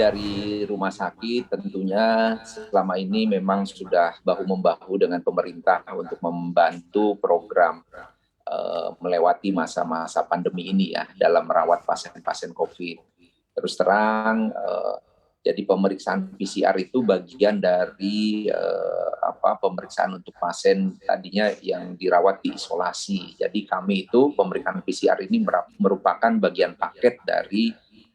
dari rumah sakit tentunya selama ini memang sudah bahu-membahu dengan pemerintah untuk membantu program melewati masa-masa pandemi ini ya dalam merawat pasien-pasien COVID. Terus terang, jadi pemeriksaan PCR itu bagian dari pemeriksaan untuk pasien tadinya yang dirawat di isolasi. Jadi kami itu pemeriksaan PCR ini merupakan bagian paket dari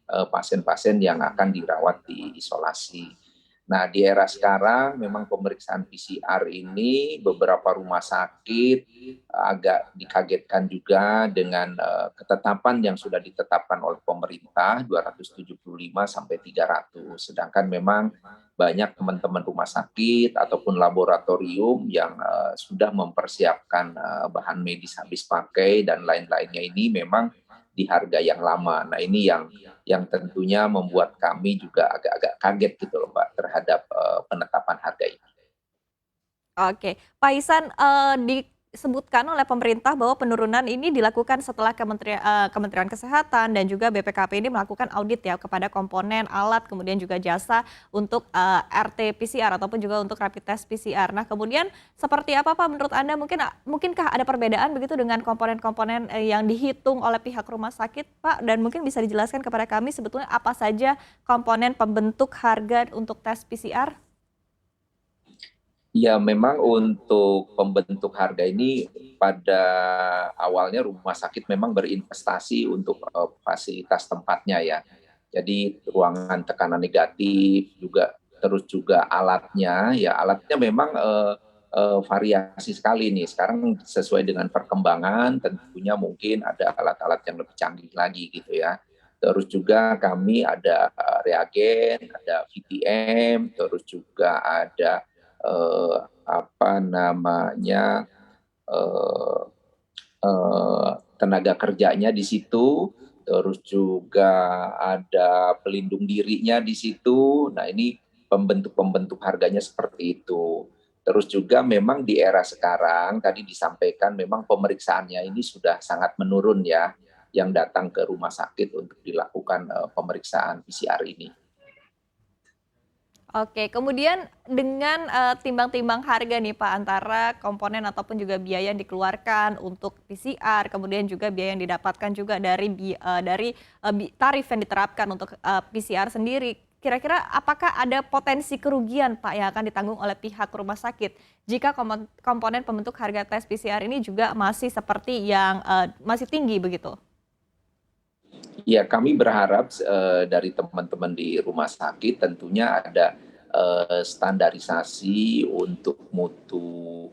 pasien-pasien yang akan dirawat di isolasi. Nah, di era sekarang memang pemeriksaan PCR ini beberapa rumah sakit agak dikagetkan juga dengan ketetapan yang sudah ditetapkan oleh pemerintah 275 sampai 300. Sedangkan memang banyak teman-teman rumah sakit ataupun laboratorium yang sudah mempersiapkan bahan medis habis pakai dan lain-lainnya ini memang di harga yang lama. Nah, ini yang tentunya membuat kami juga agak-agak kaget gitu loh Mbak terhadap penetapan harga ini. Oke, Pak Ihsan, disebutkan oleh pemerintah bahwa penurunan ini dilakukan setelah Kementerian Kesehatan dan juga BPKP ini melakukan audit ya kepada komponen, alat, kemudian juga jasa untuk RT-PCR ataupun juga untuk rapid test PCR. Nah, kemudian seperti apa Pak menurut Anda? Mungkinkah ada perbedaan begitu dengan komponen-komponen yang dihitung oleh pihak rumah sakit, Pak? Dan mungkin bisa dijelaskan kepada kami sebetulnya apa saja komponen pembentuk harga untuk tes PCR? Ya, memang untuk pembentuk harga ini pada awalnya rumah sakit memang berinvestasi untuk fasilitas tempatnya ya. Jadi ruangan tekanan negatif juga, terus juga alatnya, ya alatnya memang variasi sekali nih. Sekarang sesuai dengan perkembangan tentunya mungkin ada alat-alat yang lebih canggih lagi gitu ya. Terus juga kami ada reagen, ada VTM, terus juga ada eh, apa namanya eh, tenaga kerjanya di situ, terus juga ada pelindung dirinya di situ. Nah, ini pembentuk harganya seperti itu. Terus juga memang di era sekarang tadi disampaikan memang pemeriksaannya ini sudah sangat menurun ya, yang datang ke rumah sakit untuk dilakukan pemeriksaan PCR ini. Oke, kemudian dengan timbang-timbang harga nih Pak, antara komponen ataupun juga biaya yang dikeluarkan untuk PCR, kemudian juga biaya yang didapatkan juga dari tarif yang diterapkan untuk PCR sendiri. Kira-kira apakah ada potensi kerugian Pak yang akan ditanggung oleh pihak rumah sakit jika komponen pembentuk harga tes PCR ini juga masih seperti yang masih tinggi begitu? Ya, kami berharap dari teman-teman di rumah sakit tentunya ada standarisasi untuk mutu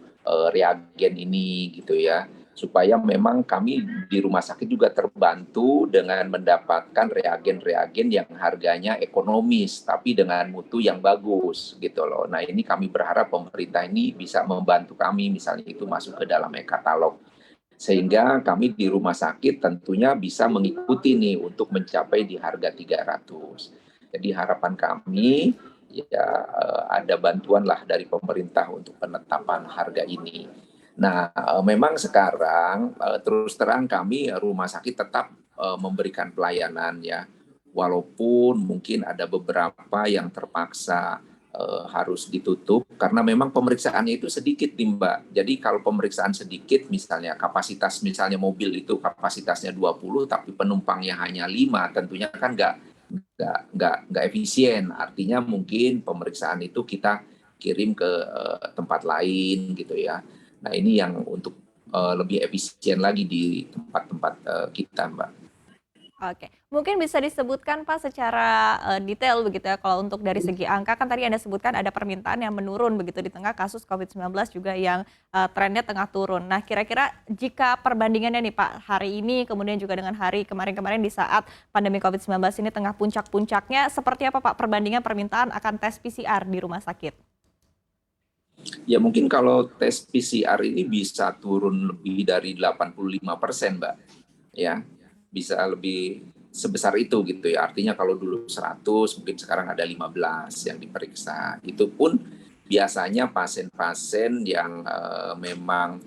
reagen ini gitu ya, supaya memang kami di rumah sakit juga terbantu dengan mendapatkan reagen-reagen yang harganya ekonomis tapi dengan mutu yang bagus gitu loh. Nah, ini kami berharap pemerintah ini bisa membantu kami misalnya itu masuk ke dalam e-katalog sehingga kami di rumah sakit tentunya bisa mengikuti nih untuk mencapai di harga 300. Jadi harapan kami ya ada bantuan lah dari pemerintah untuk penetapan harga ini. Nah, memang sekarang terus terang kami rumah sakit tetap memberikan pelayanan ya. Walaupun mungkin ada beberapa yang terpaksa harus ditutup karena memang pemeriksaannya itu sedikit nih Mbak. Jadi kalau pemeriksaan sedikit misalnya kapasitas misalnya mobil itu kapasitasnya 20 tapi penumpangnya hanya 5 tentunya kan nggak efisien. Artinya mungkin pemeriksaan itu kita kirim ke tempat lain gitu ya. Nah, ini yang untuk lebih efisien lagi di tempat-tempat kita Mbak. Oke, mungkin bisa disebutkan Pak secara detail begitu ya, kalau untuk dari segi angka kan tadi Anda sebutkan ada permintaan yang menurun begitu di tengah kasus COVID-19 juga yang trennya tengah turun. Nah, kira-kira jika perbandingannya nih Pak, hari ini kemudian juga dengan hari kemarin-kemarin di saat pandemi COVID-19 ini tengah puncak-puncaknya, seperti apa Pak perbandingan permintaan akan tes PCR di rumah sakit? Ya mungkin kalau tes PCR ini bisa turun lebih dari 85% Mbak. Ya, bisa lebih sebesar itu gitu ya. Artinya kalau dulu 100 mungkin sekarang ada 15 yang diperiksa. Itu pun biasanya pasien-pasien yang memang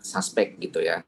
suspek gitu ya,